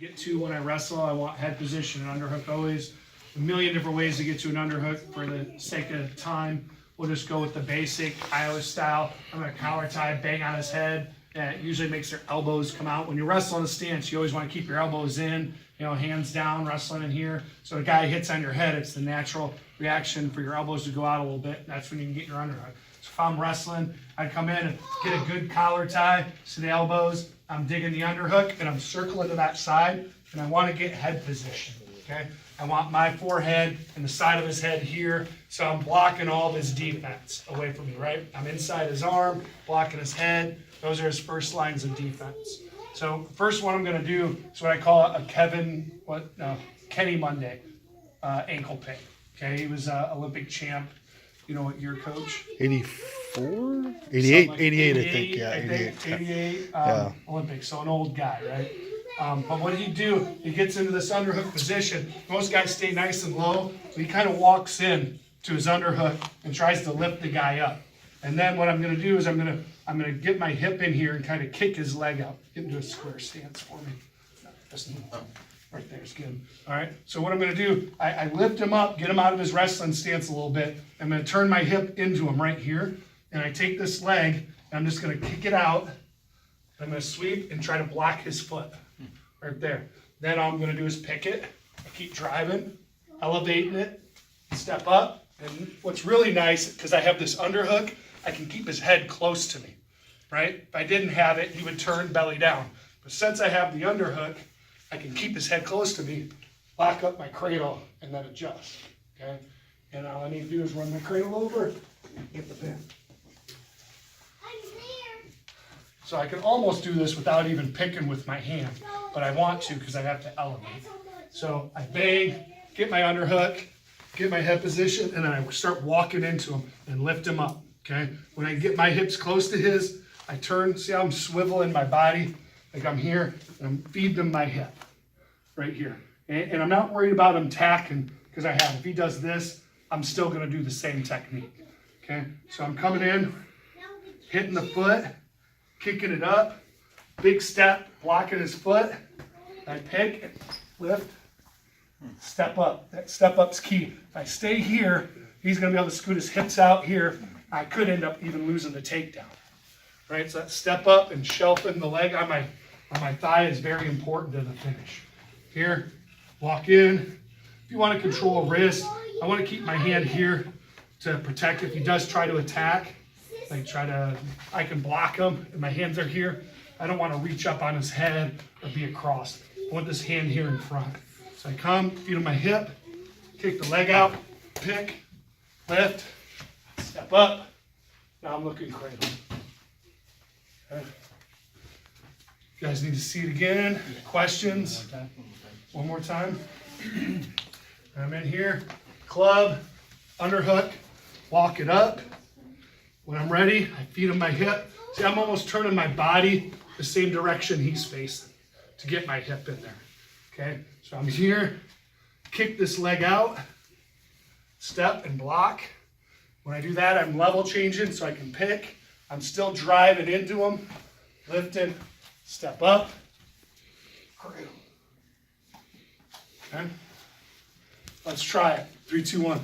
get to when I wrestle. I want head position and underhook always. A million different ways to get to an underhook. For the sake of time, we'll just go with the basic Iowa style. I'm gonna collar tie, bang on his head. And it usually makes their elbows come out. When you wrestle in a stance, you always want to keep your elbows in, you know, hands down, wrestling in here. So the guy hits on your head, it's the natural reaction for your elbows to go out a little bit. That's when you can get your underhook. So if I'm wrestling, I come in and get a good collar tie to the elbows. I'm digging the underhook and I'm circling to that side, and I want to get head position, okay? I want my forehead and the side of his head here, so I'm blocking all of his defense away from me, right? I'm inside his arm, blocking his head. Those are his first lines of defense. So the first one I'm going to do is what I call a Kenny Monday ankle pick. Okay, he was an Olympic champ. You know what year, Coach? 84? 88, Like 88, I think. Yeah, 88 Yeah. Olympics, so an old guy, right? But what he'd do, he gets into this underhook position. Most guys stay nice and low, so he kind of walks in to his underhook and tries to lift the guy up. And then what I'm going to do is I'm going to get my hip in here and kind of kick his leg out. Get into a square stance for me. Just right there is good. All right. So what I'm going to do, I lift him up, get him out of his wrestling stance a little bit. I'm going to turn my hip into him right here, and I take this leg and I'm just going to kick it out. I'm going to sweep and try to block his foot right there. Then all I'm going to do is pick it. I keep driving, elevating it, step up. And what's really nice, because I have this underhook, I can keep his head close to me, right? If I didn't have it, he would turn belly down. But since I have the underhook, I can keep his head close to me, lock up my cradle, and then adjust, okay? And all I need to do is run my cradle over and get the pin. So I can almost do this without even picking with my hand, but I want to because I have to elevate. So I bang, get my underhook, get my head position, and then I start walking into him and lift him up, okay? When I get my hips close to his, I turn, see how I'm swiveling my body? Like I'm here, and I'm feeding him my hip, right here. And I'm not worried about him tacking, because I have, if he does this, I'm still gonna do the same technique, okay? So I'm coming in, hitting the foot, kicking it up, big step, blocking his foot. I pick and lift, step up. That step up's key. If I stay here, he's gonna be able to scoot his hips out here. I could end up even losing the takedown. Right, so that step up and shelving the leg on my thigh is very important to the finish. Here, walk in. If you want to control a wrist, I want to keep my hand here to protect if he does try to attack. Like I can block him, and my hands are here. I don't want to reach up on his head or be across. I want this hand here in front. So I come, feet on my hip, kick the leg out, pick, lift, step up. Now I'm looking cradle. Okay. You guys need to see it again. Questions? One more time. I'm in here, club, underhook, walk it up. When I'm ready, I feed him my hip. See, I'm almost turning my body the same direction he's facing to get my hip in there. Okay, so I'm here, kick this leg out, step and block. When I do that, I'm level changing so I can pick. I'm still driving into him, lifting, step up, cradle. Okay, let's try it. 3, 2, 1.